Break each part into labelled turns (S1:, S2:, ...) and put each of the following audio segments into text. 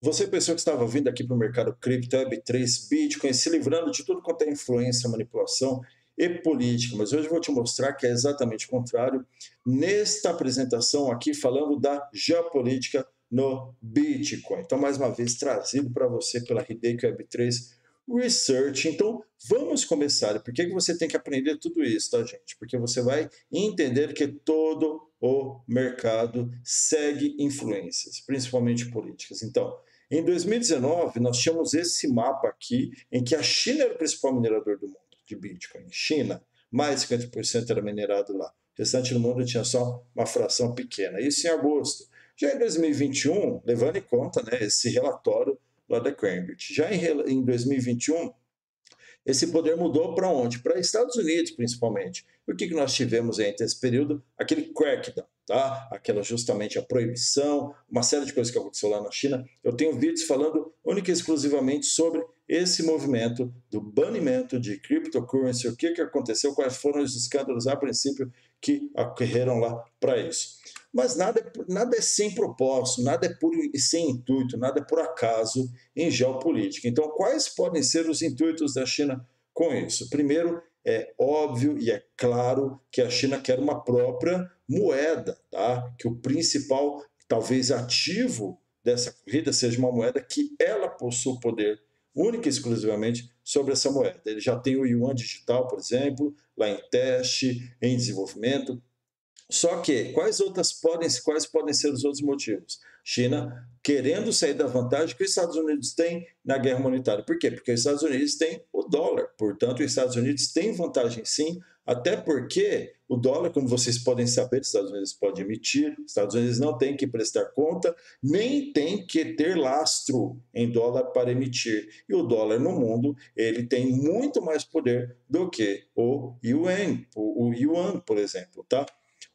S1: Você pensou que estava vindo aqui para o mercado cripto, Web3, Bitcoin, se livrando de tudo quanto é influência, manipulação e política, mas hoje eu vou te mostrar que é exatamente o contrário. Nesta apresentação aqui, falando da geopolítica no Bitcoin. Então, mais uma vez, trazido para você pela Hideki Web3 Research. Então, vamos começar. E por que você tem que aprender tudo isso, tá, gente? Porque você vai entender que todo o mercado segue influências, principalmente políticas. Então, em 2019, nós tínhamos esse mapa aqui, em que a China era o principal minerador do mundo de Bitcoin. China, mais de 50% era minerado lá. O restante do mundo tinha só uma fração pequena. Isso em agosto. Já em 2021, levando em conta, né, esse relatório lá da Cambridge. Já em 2021, esse poder mudou para onde? Para Estados Unidos, principalmente. E o que nós tivemos entre esse período? Aquele crackdown, tá? Aquela justamente a proibição, uma série de coisas que aconteceu lá na China. Eu tenho vídeos falando única e exclusivamente sobre esse movimento do banimento de cryptocurrency, o que aconteceu, quais foram os escândalos a princípio que ocorreram lá para isso. Mas nada é sem propósito, nada é puro e sem intuito, nada é por acaso em geopolítica. Então, quais podem ser os intuitos da China com isso? Primeiro, é óbvio e é claro que a China quer uma própria moeda, tá? Que o principal, talvez, ativo dessa corrida seja uma moeda que ela possua poder única e exclusivamente sobre essa moeda. Ele já tem o Yuan digital, por exemplo, lá em teste, em desenvolvimento. Só que quais podem ser os outros motivos? China querendo sair da vantagem que os Estados Unidos têm na guerra monetária. Por quê? Porque os Estados Unidos têm o dólar. Portanto, os Estados Unidos têm vantagem sim, até porque o dólar, como vocês podem saber, os Estados Unidos podem emitir, os Estados Unidos não têm que prestar conta, nem tem que ter lastro em dólar para emitir. E o dólar no mundo, ele tem muito mais poder do que o yuan, por exemplo, tá?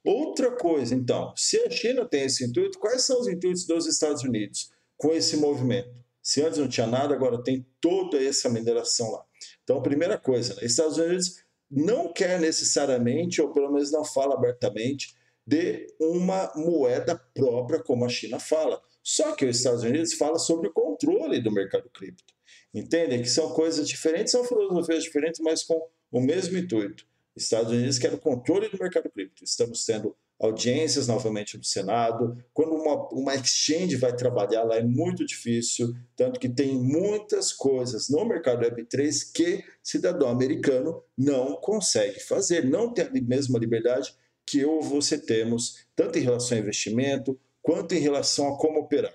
S1: Outra coisa, então, se a China tem esse intuito, quais são os intuitos dos Estados Unidos com esse movimento? Se antes não tinha nada, agora tem toda essa mineração lá. Então, primeira coisa, né? Estados Unidos não quer necessariamente, ou pelo menos não fala abertamente, de uma moeda própria, como a China fala. Só que os Estados Unidos fala sobre o controle do mercado cripto. Entendem que são coisas diferentes, são filosofias diferentes, mas com o mesmo intuito. Estados Unidos quer o controle do mercado cripto. Estamos tendo audiências novamente no Senado. Quando uma exchange vai trabalhar lá é muito difícil, tanto que tem muitas coisas no mercado Web3 que cidadão americano não consegue fazer, não tem a mesma liberdade que eu ou você temos, tanto em relação a investimento, quanto em relação a como operar.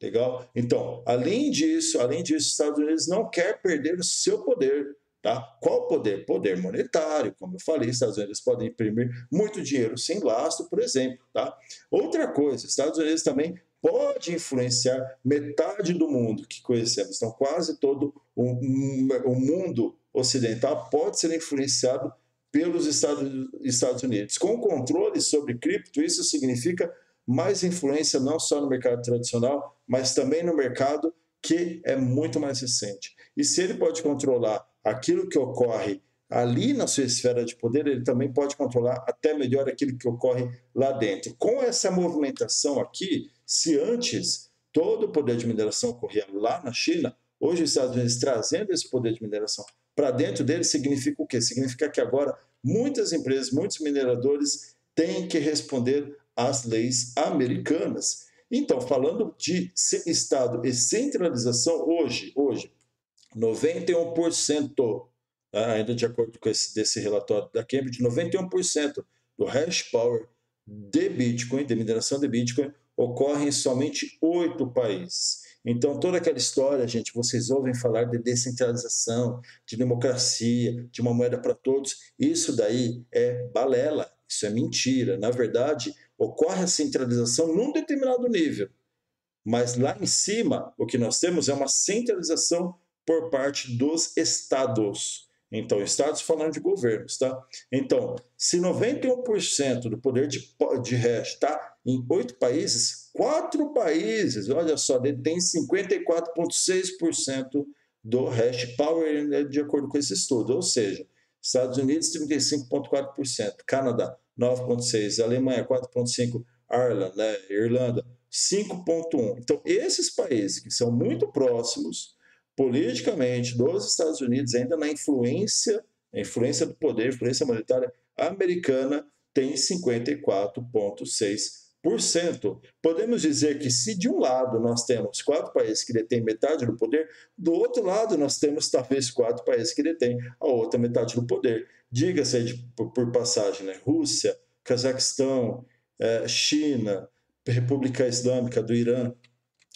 S1: Legal? Então, além disso, os Estados Unidos não quer perder o seu poder. Tá? Qual poder? Poder monetário, como eu falei, Estados Unidos podem imprimir muito dinheiro sem lastro, por exemplo. Tá? Outra coisa, Estados Unidos também pode influenciar metade do mundo que conhecemos. Então, quase todo o mundo ocidental pode ser influenciado pelos Estados Unidos. Com controle sobre cripto, isso significa mais influência não só no mercado tradicional, mas também no mercado que é muito mais recente. E se ele pode controlar aquilo que ocorre ali na sua esfera de poder, ele também pode controlar até melhor aquilo que ocorre lá dentro. Com essa movimentação aqui, se antes todo o poder de mineração ocorria lá na China, hoje os Estados Unidos trazendo esse poder de mineração para dentro dele, significa o quê? Significa que agora muitas empresas, muitos mineradores têm que responder às leis americanas. Então, falando de Estado e centralização, hoje 91%, ainda de acordo com desse relatório da Cambridge, 91% do hash power de Bitcoin, de mineração de Bitcoin, ocorre em somente 8 países. Então, toda aquela história, gente, vocês ouvem falar de descentralização, de democracia, de uma moeda para todos, isso daí é balela, isso é mentira. Na verdade, ocorre a centralização num determinado nível, mas lá em cima, o que nós temos é uma centralização por parte dos estados. Então, estados falando de governos, tá? Então, se 91% do poder de hash está em 8 países, 4 países, olha só, detém 54,6% do hash power, né, de acordo com esse estudo. Ou seja, Estados Unidos, 35,4%, Canadá, 9,6%, Alemanha, 4,5%, Ireland, né, Irlanda, 5,1. Então, esses países que são muito próximos politicamente dos Estados Unidos, ainda na influência do poder, influência monetária americana, tem 54,6%. Podemos dizer que se de um lado nós temos 4 países que detêm metade do poder, do outro lado nós temos talvez 4 países que detêm a outra metade do poder. Diga-se por passagem, né? Rússia, Cazaquistão, China, República Islâmica do Irã.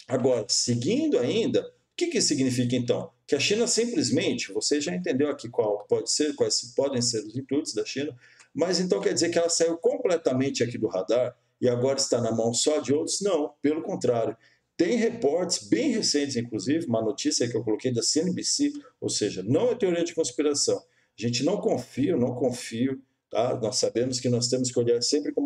S1: Agora, seguindo ainda, o que significa então? Que a China simplesmente, você já entendeu aqui quais podem ser os intuitos da China, mas então quer dizer que ela saiu completamente aqui do radar e agora está na mão só de outros? Não, pelo contrário. Tem reportes bem recentes, inclusive, uma notícia que eu coloquei da CNBC, ou seja, não é teoria de conspiração. A gente não confio, tá? Nós sabemos que nós temos que olhar sempre com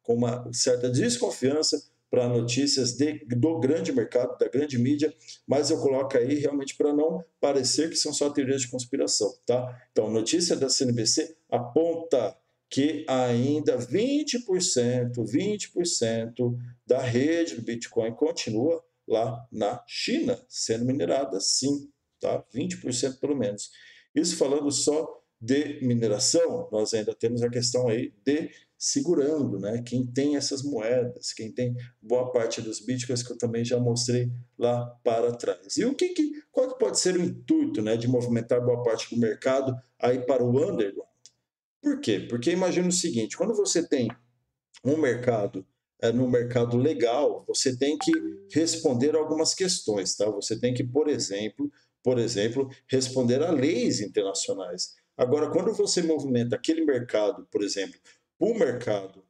S1: uma certa desconfiança para notícias do grande mercado, da grande mídia, mas eu coloco aí realmente para não parecer que são só teorias de conspiração, tá? Então, notícia da CNBC aponta que ainda 20% da rede do Bitcoin continua lá na China, sendo minerada, sim, tá? 20% pelo menos. Isso falando só de mineração, nós ainda temos a questão aí de segurando, né? Quem tem essas moedas, quem tem boa parte dos bitcoins que eu também já mostrei lá para trás. E qual que pode ser o intuito, né, de movimentar boa parte do mercado aí para o underground? Por quê? Porque imagina o seguinte, quando você tem um mercado no mercado legal, você tem que responder algumas questões, tá? Você tem que, por exemplo, responder a leis internacionais. Agora, quando você movimenta aquele mercado, por exemplo, para o mercado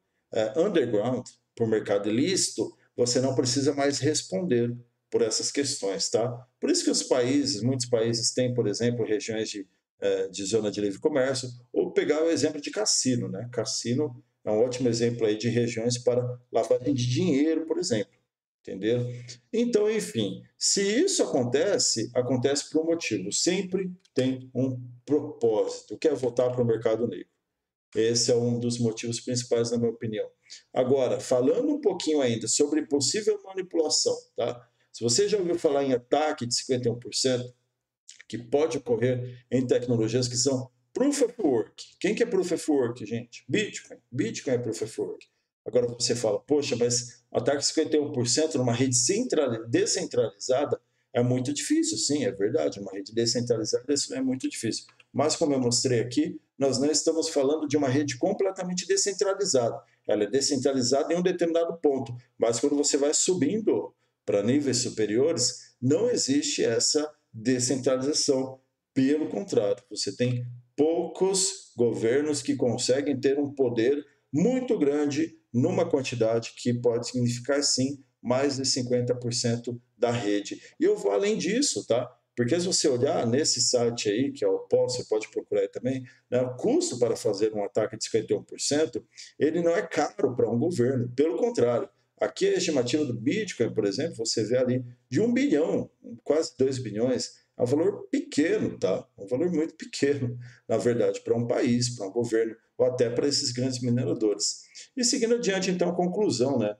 S1: underground, para o mercado ilícito, você não precisa mais responder por essas questões, tá? Por isso que muitos países têm, por exemplo, regiões de zona de livre comércio, ou pegar o exemplo de cassino, né? Cassino é um ótimo exemplo aí de regiões para lavagem de dinheiro, por exemplo. Entendeu? Então, enfim, se isso acontece por um motivo. Sempre tem um propósito, que é voltar para o mercado negro. Esse é um dos motivos principais, na minha opinião. Agora, falando um pouquinho ainda sobre possível manipulação, tá? Se você já ouviu falar em ataque de 51%, que pode ocorrer em tecnologias que são Proof of Work. Quem que é Proof of Work, gente? Bitcoin. Bitcoin é Proof of Work. Agora você fala, poxa, mas ataque 51% numa rede descentralizada é muito difícil. Sim, é verdade, uma rede descentralizada isso é muito difícil. Mas como eu mostrei aqui, nós não estamos falando de uma rede completamente descentralizada. Ela é descentralizada em um determinado ponto, mas quando você vai subindo para níveis superiores, não existe essa descentralização. Pelo contrário, você tem poucos governos que conseguem ter um poder muito grande numa quantidade que pode significar, sim, mais de 50% da rede. E eu vou além disso, tá? Porque se você olhar nesse site aí, que é o POL, você pode procurar aí também, né, o custo para fazer um ataque de 51%, ele não é caro para um governo, pelo contrário. Aqui a estimativa do Bitcoin, por exemplo, você vê ali de 1 bilhão, quase 2 bilhões, é um valor pequeno, tá? Um valor muito pequeno, na verdade, para um país, para um governo, ou até para esses grandes mineradores. E seguindo adiante, então, a conclusão, né?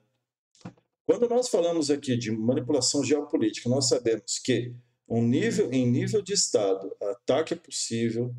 S1: Quando nós falamos aqui de manipulação geopolítica, nós sabemos que em nível de Estado, ataque é possível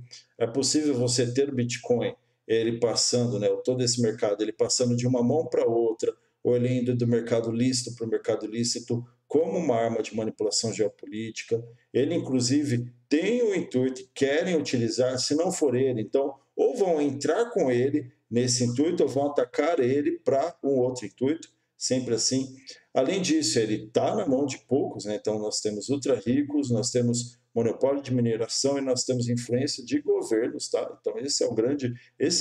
S1: você ter o Bitcoin, ele passando, né, todo esse mercado, ele passando de uma mão para outra, ou ele indo do mercado lícito para o mercado ilícito, como uma arma de manipulação geopolítica. Ele, inclusive, tem o intuito, querem utilizar, se não for ele, então, ou vão entrar com ele nesse intuito, ou vão atacar ele para um outro intuito, sempre assim. Além disso, ele está na mão de poucos, né? Então nós temos ultra ricos, nós temos monopólio de mineração e nós temos influência de governos, tá? Então esse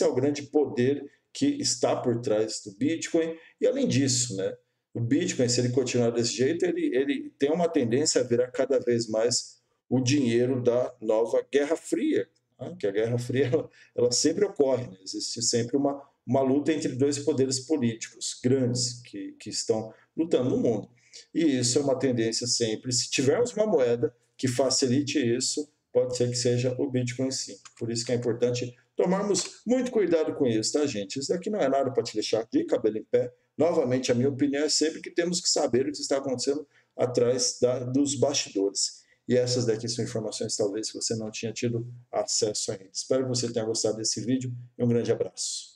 S1: é o grande poder que está por trás do Bitcoin. E além disso, né? O Bitcoin, se ele continuar desse jeito, ele tem uma tendência a virar cada vez mais o dinheiro da nova Guerra Fria, tá? Que a Guerra Fria ela sempre ocorre, né? Existe sempre uma luta entre dois poderes políticos grandes que estão lutando no mundo. E isso é uma tendência sempre. Se tivermos uma moeda que facilite isso, pode ser que seja o Bitcoin sim. Por isso que é importante tomarmos muito cuidado com isso, tá, gente? Isso daqui não é nada para te deixar de cabelo em pé, Novamente, a minha opinião é sempre que temos que saber o que está acontecendo atrás dos bastidores. E essas daqui são informações, talvez, que você não tinha tido acesso ainda. Espero que você tenha gostado desse vídeo e um grande abraço.